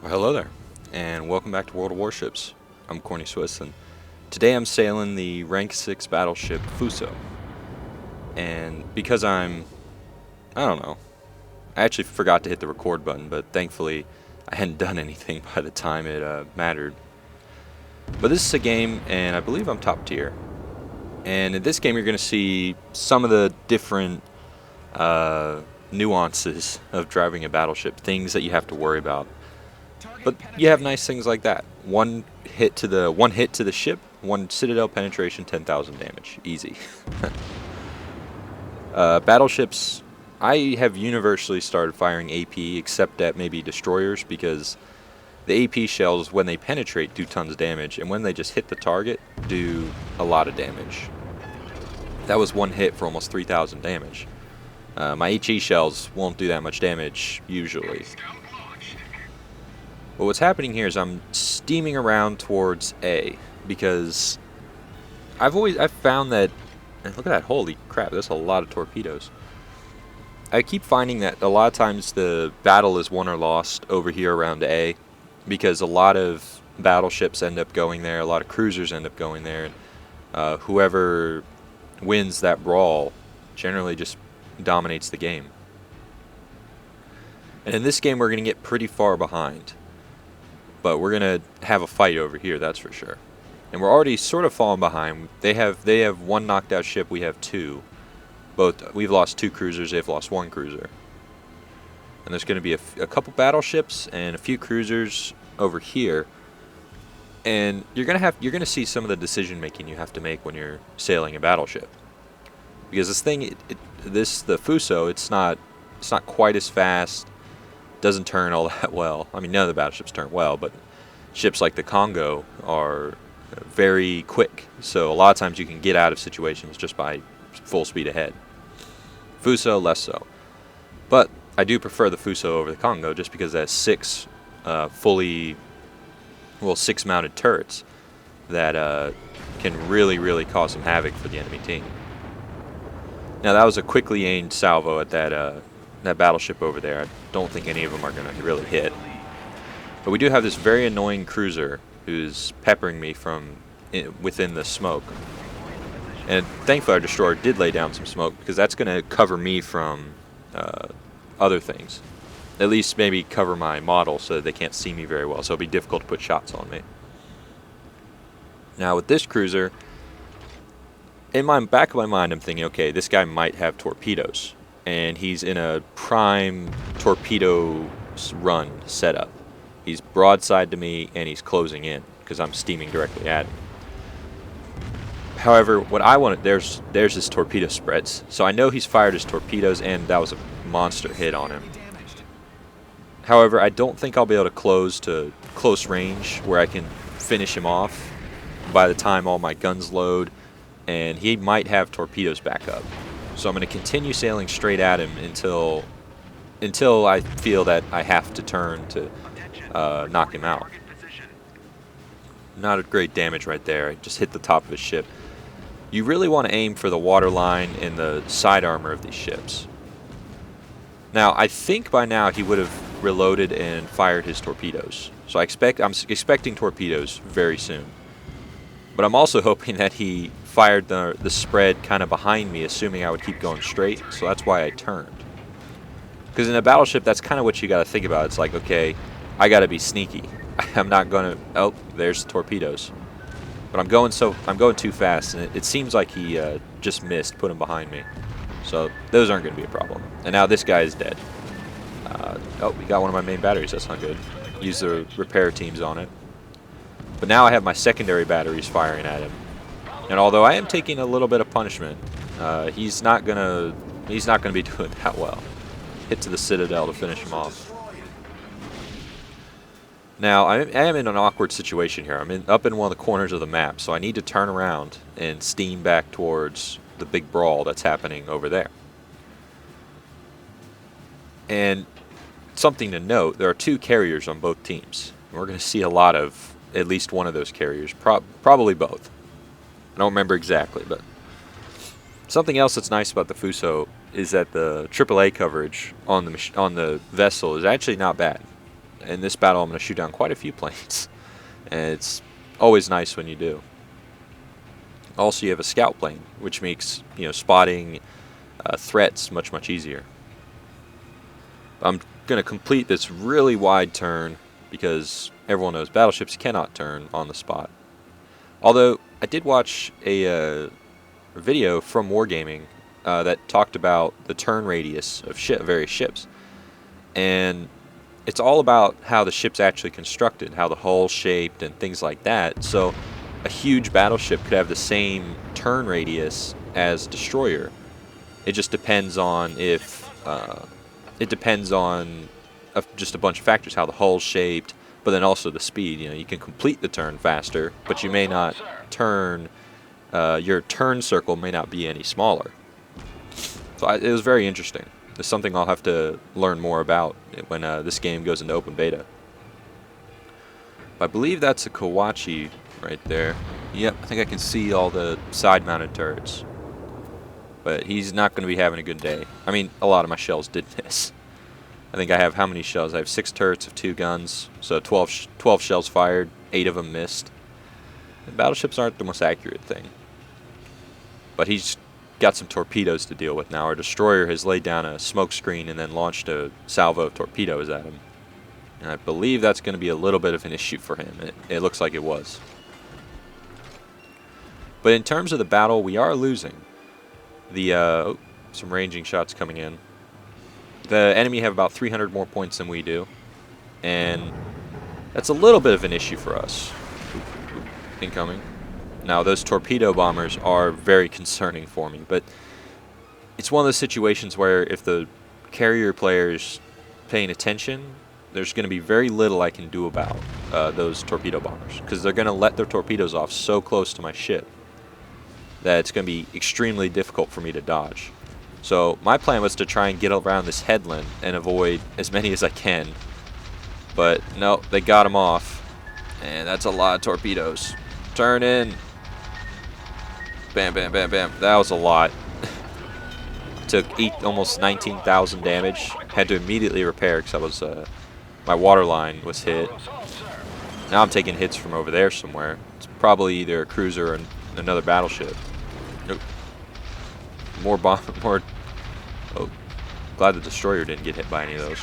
Well, hello there, and welcome back to World of Warships. I'm Corny Swiss, and today I'm sailing the Rank 6 battleship Fuso. And because I don't know, I actually forgot to hit the record button, but thankfully I hadn't done anything by the time it mattered. But this is a game, and I believe I'm top tier. And in this game you're going to see some of the different nuances of driving a battleship, things that you have to worry about. But you have nice things like that. One hit to the ship, one citadel penetration, 10,000 damage, easy. Battleships, I have universally started firing AP, except at maybe destroyers, because the AP shells, when they penetrate, do tons of damage, and when they just hit the target, do a lot of damage. That was one hit for almost 3,000 damage. My HE shells won't do that much damage usually. But what's happening here is I'm steaming around towards A, because I've found that, and look at that, holy crap, that's a lot of torpedoes. I keep finding that a lot of times the battle is won or lost over here around A, because a lot of battleships end up going there, a lot of cruisers end up going there, and whoever wins that brawl generally just dominates the game. And in this game we're going to get pretty far behind. But we're going to have a fight over here, that's for sure. And we're already sort of falling behind. They have one knocked out ship, we have two. We've lost two cruisers, they've lost one cruiser. And there's going to be a couple battleships and a few cruisers over here. And you're going to see some of the decision making you have to make when you're sailing a battleship. Because the Fuso, it's not quite as fast. Doesn't turn all that well. I mean, none of the battleships turn well, but ships like the Congo are very quick. So a lot of times you can get out of situations just by full speed ahead. Fuso, less so. But I do prefer the Fuso over the Congo just because it has six mounted turrets that can really cause some havoc for the enemy team. Now that was a quickly aimed salvo at that battleship over there. I don't think any of them are going to really hit. But we do have this very annoying cruiser who's peppering me from within the smoke. And thankfully our destroyer did lay down some smoke, because that's going to cover me from other things. At least maybe cover my model so that they can't see me very well, so it'll be difficult to put shots on me. Now with this cruiser, in my back of my mind I'm thinking, okay, this guy might have torpedoes. And he's in a prime torpedo run setup. He's broadside to me, and he's closing in, because I'm steaming directly at him. However, what I wanted, there's his torpedo spreads. So I know he's fired his torpedoes, and that was a monster hit on him. However, I don't think I'll be able to close to close range where I can finish him off by the time all my guns load, and he might have torpedoes back up. So I'm going to continue sailing straight at him until I feel that I have to turn to knock him out. Not a great damage right there. I just hit the top of his ship. You really want to aim for the waterline and the side armor of these ships. Now, I think by now he would have reloaded and fired his torpedoes. So I'm expecting torpedoes very soon. But I'm also hoping that he fired the spread kind of behind me, assuming I would keep going straight, so that's why I turned. Because in a battleship, that's kind of what you got to think about. It's like, okay, I got to be sneaky. I'm not going to... Oh, there's the torpedoes. But I'm going too fast, and it seems like he just missed, put him behind me. So those aren't going to be a problem. And now this guy is dead. Oh, we got one of my main batteries. That's not good. Use the repair teams on it. But now I have my secondary batteries firing at him. And although I am taking a little bit of punishment, he's not gonna be doing that well. Hit to the citadel to finish him off. Now I am in an awkward situation here. I'm up in one of the corners of the map, so I need to turn around and steam back towards the big brawl that's happening over there. And something to note: there are two carriers on both teams. And we're going to see a lot of at least one of those carriers, probably both. I don't remember exactly, but something else that's nice about the Fuso is that the AAA coverage on the vessel is actually not bad. in this battle I'm going to shoot down quite a few planes. And it's always nice when you do. Also, you have a scout plane, which makes, you know, spotting threats much easier. I'm going to complete this really wide turn because everyone knows battleships cannot turn on the spot. Although I did watch a video from Wargaming that talked about the turn radius of various ships, and it's all about how the ship's actually constructed, how the hull's shaped, and things like that. So a huge battleship could have the same turn radius as destroyer. It just depends on if just a bunch of factors, how the hull's shaped, but then also the speed. You know, you can complete the turn faster, but you may not turn. Your turn circle may not be any smaller. So it was very interesting. It's something I'll have to learn more about when this game goes into open beta. I believe that's a Kawachi right there. Yep, I think I can see all the side-mounted turrets. But he's not going to be having a good day. I mean, a lot of my shells did miss. I think I have how many shells? I have 6 turrets of 2 guns, so 12 shells fired, 8 of them missed. And battleships aren't the most accurate thing. But he's got some torpedoes to deal with now. Our destroyer has laid down a smoke screen and then launched a salvo of torpedoes at him. And I believe that's going to be a little bit of an issue for him. It looks like it was. But in terms of the battle, we are losing. Some ranging shots coming in. The enemy have about 300 more points than we do. And that's a little bit of an issue for us. Incoming. Now, those torpedo bombers are very concerning for me, but it's one of those situations where if the carrier player's paying attention, there's going to be very little I can do about those torpedo bombers, because they're going to let their torpedoes off so close to my ship that it's going to be extremely difficult for me to dodge. So my plan was to try and get around this headland and avoid as many as I can, but no, they got them off, and that's a lot of torpedoes. Turn in. Bam, bam, bam, bam. That was a lot. Took almost 19,000 damage. Had to immediately repair because I was my water line was hit. Now I'm taking hits from over there somewhere. It's probably either a cruiser or another battleship. Nope. More bomb. More. Oh, glad the destroyer didn't get hit by any of those.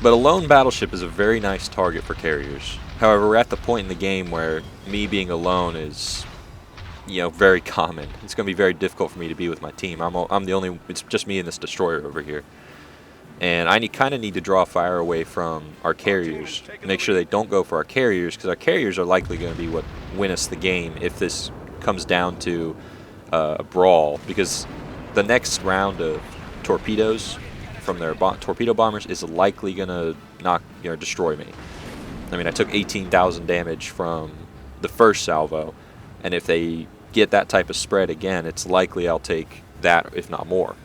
But a lone battleship is a very nice target for carriers. However, we're at the point in the game where me being alone is, you know, very common. It's going to be very difficult for me to be with my team. I'm the only. It's just me and this destroyer over here, and I kind of need to draw fire away from our carriers. Make sure they don't go for our carriers, because our carriers are likely going to be what win us the game if this comes down to a brawl. Because the next round of torpedoes from their torpedo bombers is likely going to destroy me. I mean, I took 18,000 damage from the first salvo, and if they get that type of spread again, it's likely I'll take that, if not more.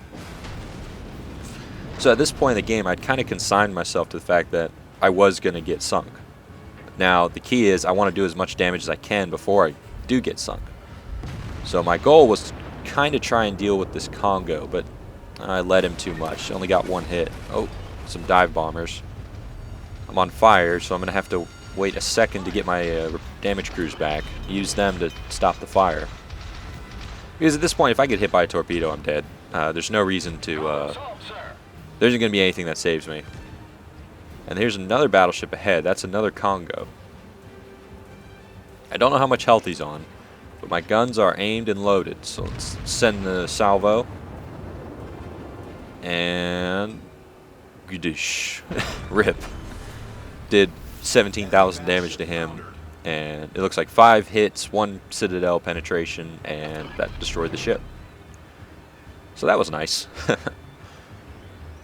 So at this point in the game, I'd kind of consigned myself to the fact that I was going to get sunk. Now, the key is I want to do as much damage as I can before I do get sunk. So my goal was to kind of try and deal with this Congo, but I let him too much. Only got 1 hit. Oh, some dive bombers. I'm on fire, so I'm going to have to wait a second to get my damage crews back. Use them to stop the fire. Because at this point, if I get hit by a torpedo, I'm dead. There's no reason to... there isn't going to be anything that saves me. And here's another battleship ahead. That's another Congo. I don't know how much health he's on, but my guns are aimed and loaded. So let's send the salvo. And... Gdish. Rip. Did 17,000 damage to him, and it looks like 5 hits, 1 citadel penetration, and that destroyed the ship. So that was nice.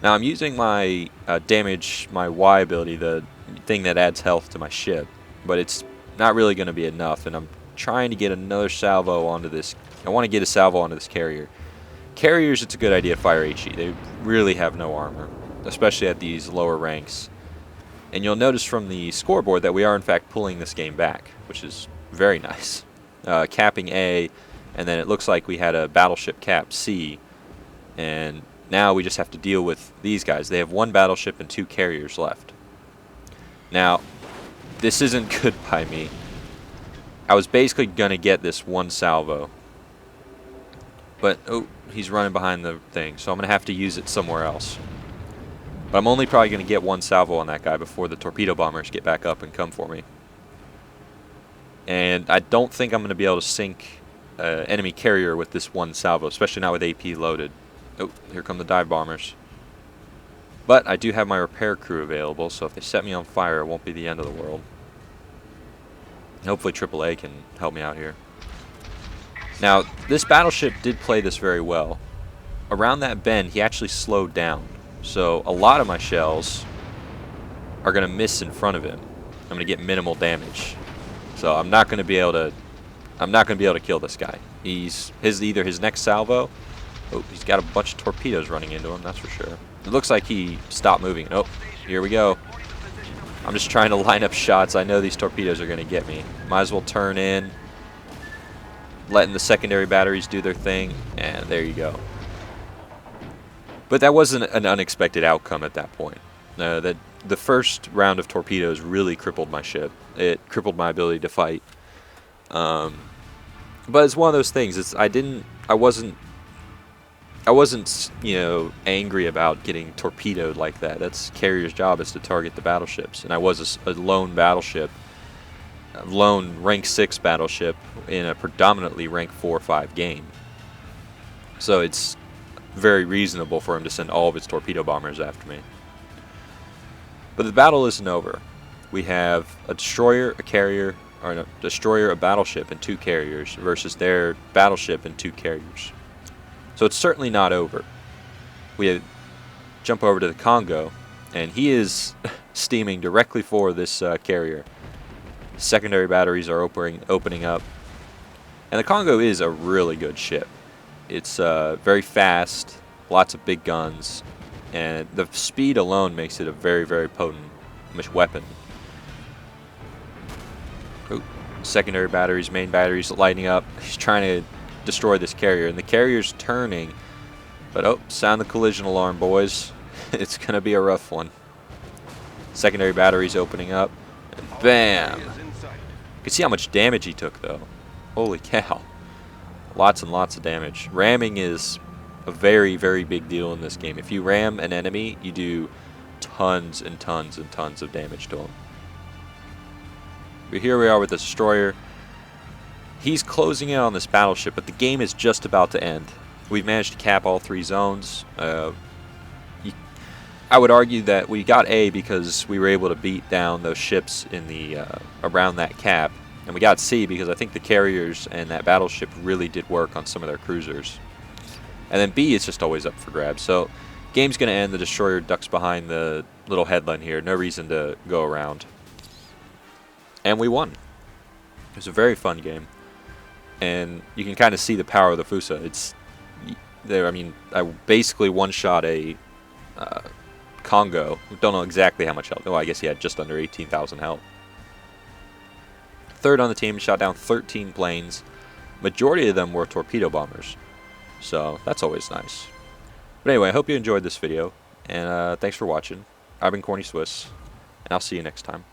Now I'm using my my Y ability, the thing that adds health to my ship, but it's not really going to be enough, and I'm trying to get another salvo onto this. I want to get a salvo onto this carrier. Carriers, it's a good idea to fire HE. They really have no armor, especially at these lower ranks. And you'll notice from the scoreboard that we are in fact pulling this game back, which is very nice. Capping A, and then it looks like we had a battleship cap C, and Now we just have to deal with these guys. They have 1 battleship and 2 carriers left. Now, this isn't good by me. I was basically going to get this 1 salvo. But, oh, he's running behind the thing, so I'm going to have to use it somewhere else. But I'm only probably going to get 1 salvo on that guy before the torpedo bombers get back up and come for me. And I don't think I'm going to be able to sink enemy carrier with this 1 salvo, especially not with AP loaded. Oh, here come the dive bombers. But I do have my repair crew available, so if they set me on fire, it won't be the end of the world. Hopefully AAA can help me out here. Now, this battleship did play this very well. Around that bend, he actually slowed down. So a lot of my shells are going to miss in front of him. I'm going to get minimal damage. So I'm not going to be able to kill this guy. Either his next salvo. Oh, he's got a bunch of torpedoes running into him, that's for sure. It looks like he stopped moving. Oh, here we go. I'm just trying to line up shots. I know these torpedoes are going to get me. Might as well turn in. Letting the secondary batteries do their thing. And there you go. But that wasn't an unexpected outcome at that point. The first round of torpedoes really crippled my ship. It crippled my ability to fight. But it's one of those things. I wasn't, you know, angry about getting torpedoed like that. That's carrier's job, is to target the battleships. And I was a lone battleship, a lone rank 6 battleship in a predominantly rank 4 or 5 game. So it's very reasonable for him to send all of his torpedo bombers after me. But the battle isn't over. We have a destroyer, a carrier, or a destroyer, a battleship, and 2 carriers versus their battleship and 2 carriers. So it's certainly not over. We jump over to the Congo, and he is steaming directly for this carrier. Secondary batteries are opening up. And the Congo is a really good ship. It's very fast, lots of big guns, and the speed alone makes it a very, very potent weapon. Ooh, secondary batteries, main batteries lighting up. He's trying to destroy this carrier, and the carrier's turning. But oh, sound the collision alarm, boys. It's going to be a rough one. Secondary batteries opening up. And bam! You can see how much damage he took, though. Holy cow. Lots and lots of damage. Ramming is a very, very big deal in this game. If you ram an enemy, you do tons and tons and tons of damage to him. But here we are with the destroyer. He's closing in on this battleship, but the game is just about to end. We've managed to cap all 3 zones. I would argue that we got A because we were able to beat down those ships in the around that cap. And we got C because I think the carriers and that battleship really did work on some of their cruisers. And then B is just always up for grabs. So game's going to end. The destroyer ducks behind the little headland here. No reason to go around. And we won. It was a very fun game. And you can kind of see the power of the Fuso. It's there. I mean, I basically one-shot a Congo. Don't know exactly how much health. Oh, I guess he had just under 18,000 health. Third on the team, shot down 13 planes. Majority of them were torpedo bombers. So that's always nice. But anyway, I hope you enjoyed this video. And thanks for watching. I've been Corny Swiss. And I'll see you next time.